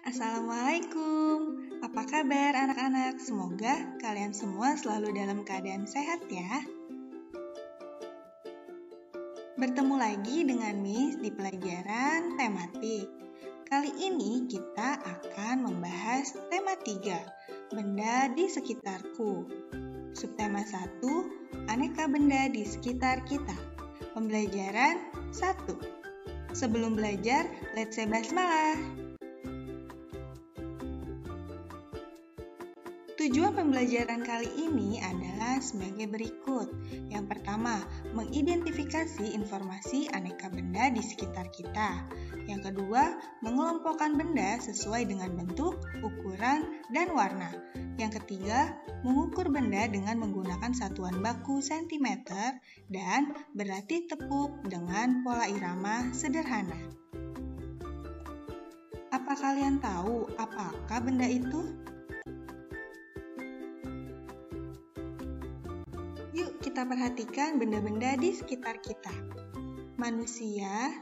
Assalamualaikum. Apa kabar anak-anak? Semoga kalian semua selalu dalam keadaan sehat ya. Bertemu lagi dengan Miss di pelajaran tematik. Kali ini kita akan membahas tema 3, benda di sekitarku. Subtema 1, aneka benda di sekitar kita. Pembelajaran 1. Sebelum belajar, let's say basmalah. Tujuan pembelajaran kali ini adalah sebagai berikut. Yang pertama, mengidentifikasi informasi aneka benda di sekitar kita. Yang kedua, mengelompokkan benda sesuai dengan bentuk, ukuran, dan warna. Yang ketiga, mengukur benda dengan menggunakan satuan baku cm dan berlatih tepuk dengan pola irama sederhana. Apa kalian tahu apakah benda itu? Yuk kita perhatikan benda-benda di sekitar kita. Manusia,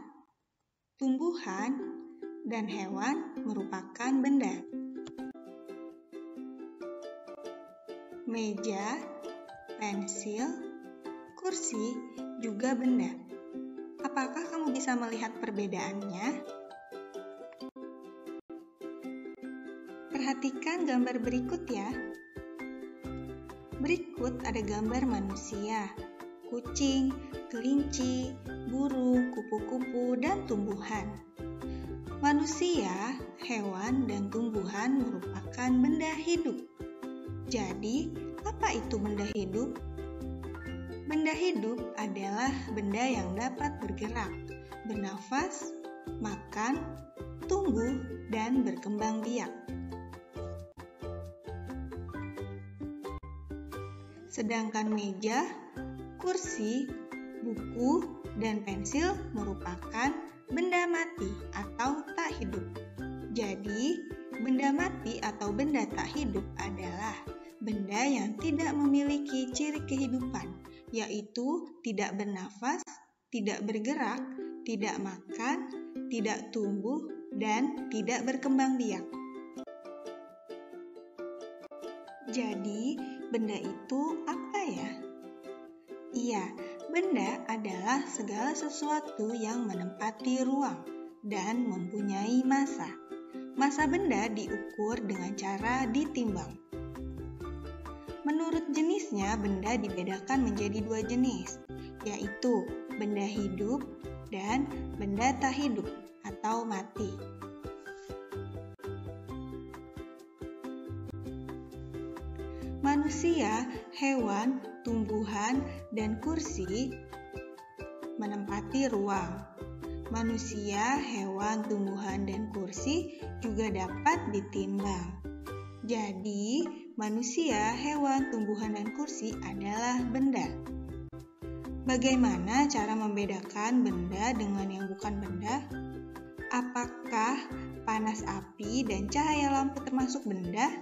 tumbuhan, dan hewan merupakan benda. Meja, pensil, kursi juga benda. Apakah kamu bisa melihat perbedaannya? Perhatikan gambar berikut ya. Berikut ada gambar manusia, kucing, kelinci, burung, kupu-kupu, dan tumbuhan. Manusia, hewan, dan tumbuhan merupakan benda hidup. Jadi, apa itu benda hidup? Benda hidup adalah benda yang dapat bergerak, bernafas, makan, tumbuh, dan berkembang biak. Sedangkan meja, kursi, buku, dan pensil merupakan benda mati atau tak hidup. Jadi, benda mati atau benda tak hidup adalah benda yang tidak memiliki ciri kehidupan, yaitu tidak bernafas, tidak bergerak, tidak makan, tidak tumbuh, dan tidak berkembang biak. Jadi, benda itu apa ya? Iya, benda adalah segala sesuatu yang menempati ruang dan mempunyai massa. Massa benda diukur dengan cara ditimbang. Menurut jenisnya, benda dibedakan menjadi 2 jenis, yaitu benda hidup dan benda tak hidup atau mati. Manusia, hewan, tumbuhan, dan kursi menempati ruang. Manusia, hewan, tumbuhan, dan kursi juga dapat ditimbang. Jadi, manusia, hewan, tumbuhan, dan kursi adalah benda. Bagaimana cara membedakan benda dengan yang bukan benda? Apakah panas api dan cahaya lampu termasuk benda?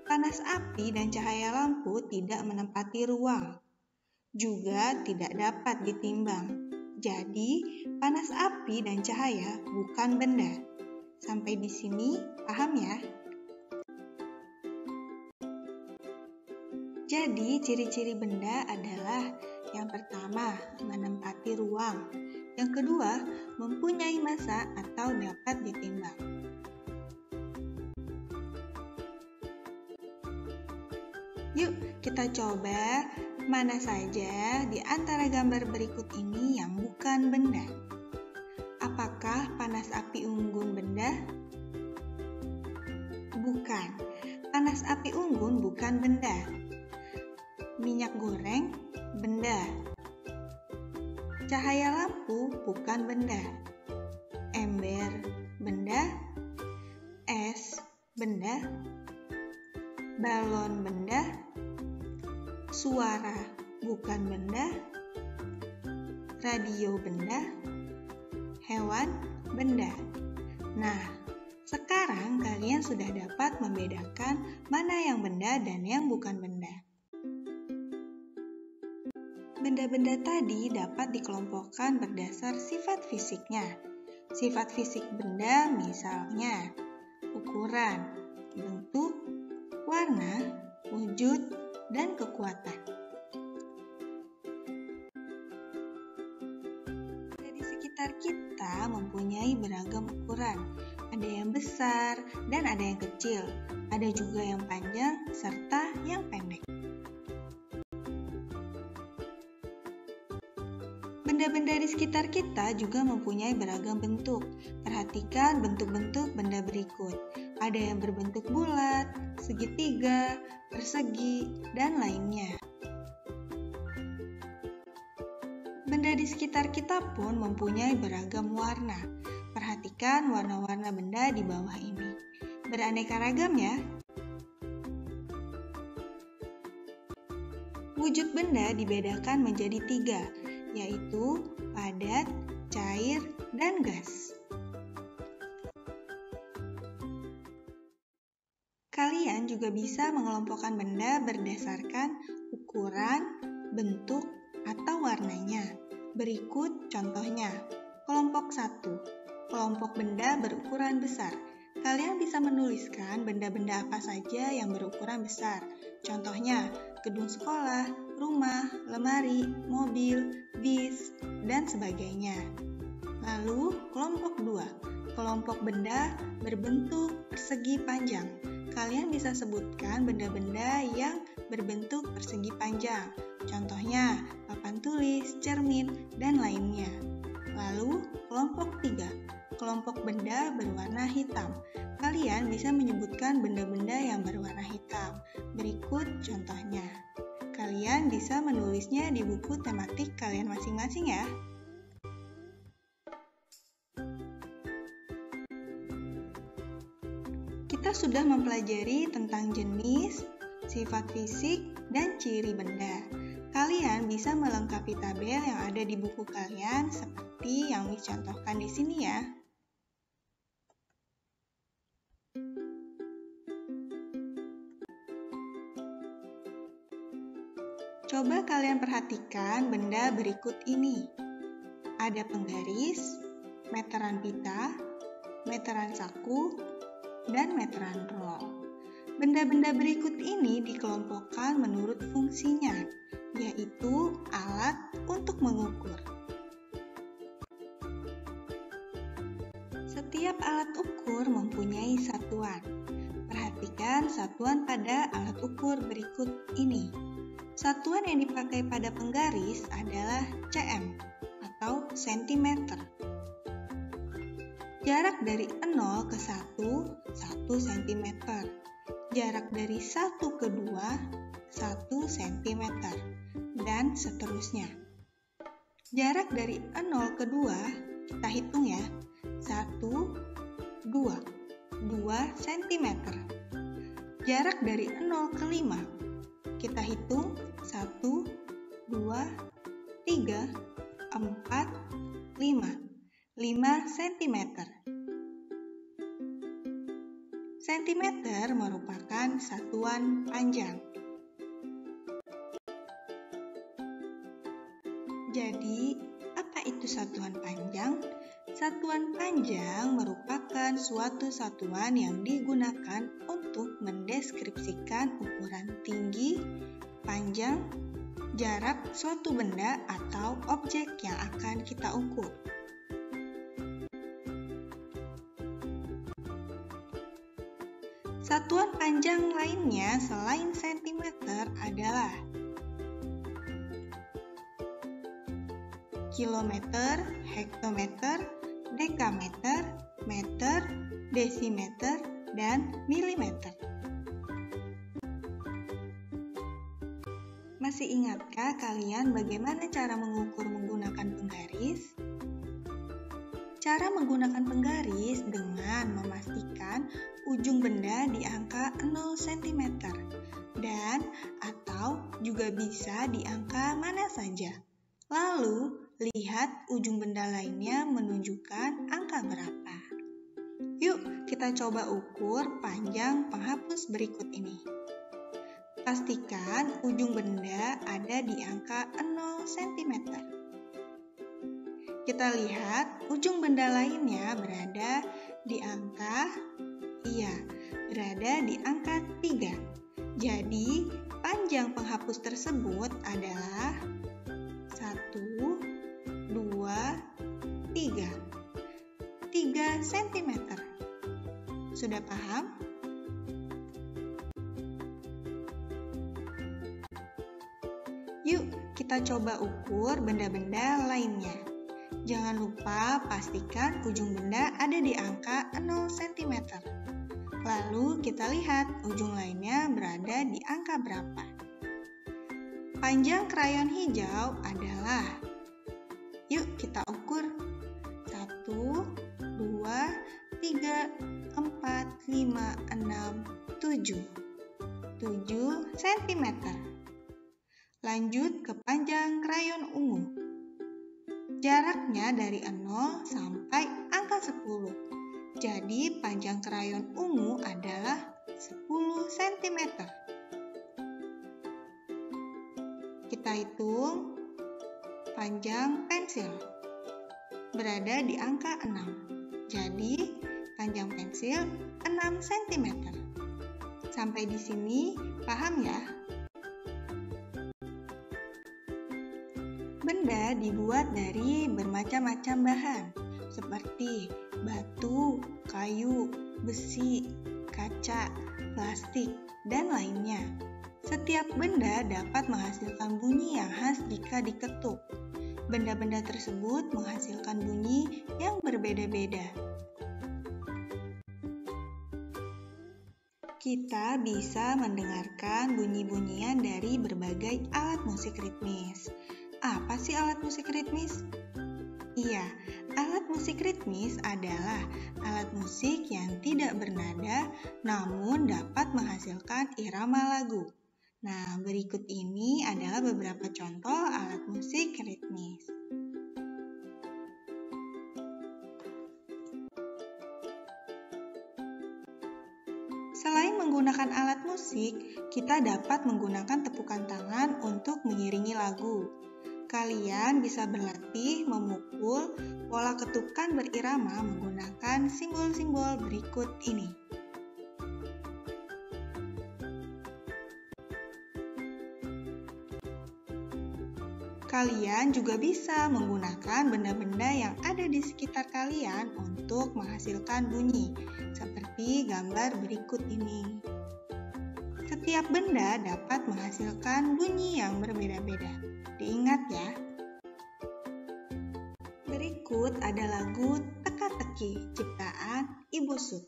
Panas api dan cahaya lampu tidak menempati ruang, juga tidak dapat ditimbang. Jadi, panas api dan cahaya bukan benda. Sampai di sini, paham ya? Jadi, ciri-ciri benda adalah yang pertama, menempati ruang. Yang kedua, mempunyai massa atau dapat ditimbang. Yuk, kita coba mana saja di antara gambar berikut ini yang bukan benda. Apakah panas api unggun benda? Bukan. Panas api unggun bukan benda. Minyak goreng, benda. Cahaya lampu bukan benda. Ember, benda. Es, benda. Balon, benda. Suara bukan benda, radio benda, hewan benda. Nah, sekarang kalian sudah dapat membedakan mana yang benda dan yang bukan benda. Benda-benda tadi dapat dikelompokkan berdasar sifat fisiknya. Sifat fisik benda misalnya ukuran, bentuk, warna, wujud, dan kekuatan. Di sekitar kita mempunyai beragam ukuran. Ada yang besar dan ada yang kecil. Ada juga yang panjang serta yang pendek. Benda-benda di sekitar kita juga mempunyai beragam bentuk. Perhatikan bentuk-bentuk benda berikut. Ada yang berbentuk bulat, segitiga, persegi, dan lainnya. Benda di sekitar kita pun mempunyai beragam warna. Perhatikan warna-warna benda di bawah ini. Beraneka ragam ya. Wujud benda dibedakan menjadi 3, yaitu padat, cair, dan gas. Kalian juga bisa mengelompokkan benda berdasarkan ukuran, bentuk, atau warnanya. Berikut contohnya. Kelompok 1. Kelompok benda berukuran besar. Kalian bisa menuliskan benda-benda apa saja yang berukuran besar. Contohnya, gedung sekolah, rumah, lemari, mobil, bis, dan sebagainya. Lalu, kelompok 2. Kelompok benda berbentuk persegi panjang. Kalian bisa sebutkan benda-benda yang berbentuk persegi panjang. Contohnya, papan tulis, cermin, dan lainnya. Lalu, kelompok 3. Kelompok benda berwarna hitam. Kalian bisa menyebutkan benda-benda yang berwarna hitam. Berikut contohnya. Kalian bisa menulisnya di buku tematik kalian masing-masing ya. Kita sudah mempelajari tentang jenis, sifat fisik, dan ciri benda. Kalian bisa melengkapi tabel yang ada di buku kalian seperti yang dicontohkan di sini ya. Coba kalian perhatikan benda berikut ini. Ada penggaris, meteran pita, meteran saku, dan meteran roll. Benda-benda berikut ini dikelompokkan menurut fungsinya, yaitu alat untuk mengukur. Setiap alat ukur mempunyai satuan. Perhatikan satuan pada alat ukur berikut ini. Satuan yang dipakai pada penggaris adalah cm atau cm. Jarak dari 0 ke 1, 1 cm. Jarak dari 1 ke 2, 1 cm. Dan seterusnya. Jarak dari 0 ke 2, kita hitung ya. 1, 2, 2 cm. Jarak dari 0 ke 5, kita hitung 1, 2, 3, 4, 5. 5 cm. Sentimeter merupakan satuan panjang. Jadi, apa itu satuan panjang? Satuan panjang merupakan suatu satuan yang digunakan untuk mendeskripsikan ukuran tinggi, panjang, jarak suatu benda atau objek yang akan kita ukur. Satuan panjang lainnya selain sentimeter adalah kilometer, hektometer, dekameter, meter, desimeter, dan milimeter. Masih ingatkah kalian bagaimana cara mengukur menggunakan penggaris? Cara menggunakan penggaris dengan memastikan ujung benda di angka 0 cm dan atau juga bisa di angka mana saja. Lalu, lihat ujung benda lainnya menunjukkan angka berapa. Yuk, kita coba ukur panjang penghapus berikut ini. Pastikan ujung benda ada di angka 0 cm. Kita lihat ujung benda lainnya berada di angka 5 Iya, berada di angka 3. Jadi, panjang penghapus tersebut adalah 1, 2, 3. 3 cm. Sudah paham? Yuk, kita coba ukur benda-benda lainnya. Jangan lupa pastikan ujung benda ada di angka 0 cm. Lalu kita lihat ujung lainnya berada di angka berapa. Panjang krayon hijau adalah, yuk kita ukur, 1, 2, 3, 4, 5, 6, 7. 7 cm. Lanjut ke panjang krayon ungu. Jaraknya dari 0 sampai angka 10. Jadi panjang krayon ungu adalah 10 cm. Kita hitung panjang pensil. Berada di angka 6. Jadi panjang pensil 6 cm. Sampai di sini paham ya? Benda dibuat dari bermacam-macam bahan, seperti batu, kayu, besi, kaca, plastik, dan lainnya. Setiap benda dapat menghasilkan bunyi yang khas jika diketuk. Benda-benda tersebut menghasilkan bunyi yang berbeda-beda. Kita bisa mendengarkan bunyi-bunyian dari berbagai alat musik ritmis. Apa sih alat musik ritmis? Iya, alat musik ritmis adalah alat musik yang tidak bernada namun dapat menghasilkan irama lagu. Nah, berikut ini adalah beberapa contoh alat musik ritmis. Selain menggunakan alat musik, kita dapat menggunakan tepukan tangan untuk mengiringi lagu. Kalian bisa berlatih memukul pola ketukan berirama menggunakan simbol-simbol berikut ini. Kalian juga bisa menggunakan benda-benda yang ada di sekitar kalian untuk menghasilkan bunyi, seperti gambar berikut ini. Setiap benda dapat menghasilkan bunyi yang berbeda-beda. Diingat ya. Berikut ada lagu Teka-teki ciptaan Ibu Sud.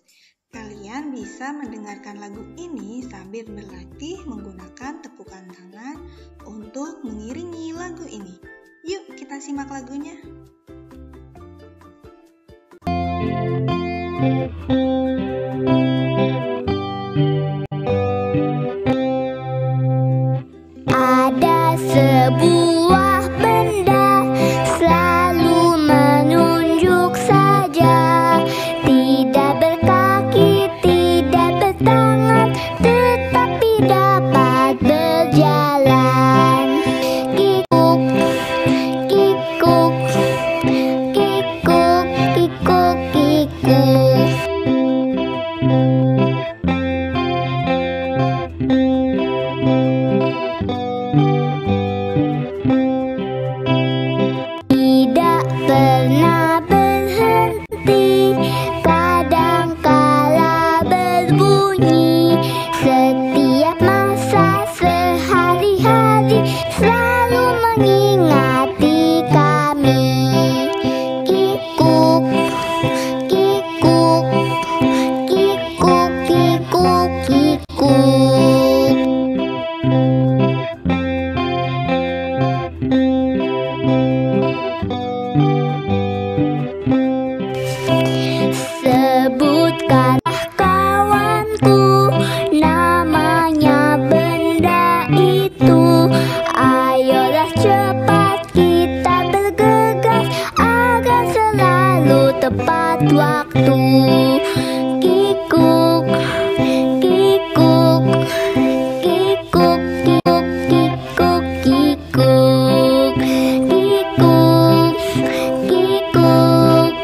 Kalian bisa mendengarkan lagu ini sambil berlatih menggunakan tepukan tangan untuk mengiringi lagu ini. Yuk kita simak lagunya. Ada sebuah benda selalu menunjuk saja, tidak berkaki, tidak bertangan, tetapi dapat berjalan. Kikuk, kikuk, kikuk, kikuk, kikuk. Tidak pernah berhenti, kadangkala berbunyi. Setiap masa sehari-hari selalu mengingati kami. Kikuk, kikuk, kikuk, kikuk, kikuk. Sebutkanlah kawanku namanya benda itu. Ayolah cepat kita bergegas agar selalu tepat waktu. Kikuk, kikuk, kikuk, kikuk, kikuk, kikuk, kikuk, kikuk,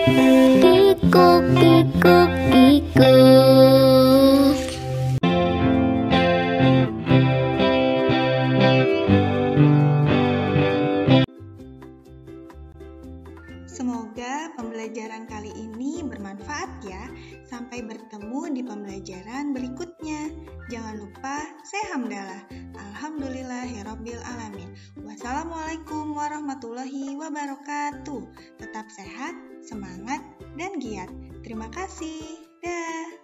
kikuk, kikuk, kikuk. Semoga pembelajaran kali ini bermanfaat ya. Sampai bertemu di pembelajaran berikutnya. Jangan lupa say hamdalah. Alhamdulillahirabbil alamin. Wassalamualaikum warahmatullahi wabarakatuh. Tetap sehat, semangat, dan giat. Terima kasih. Dah.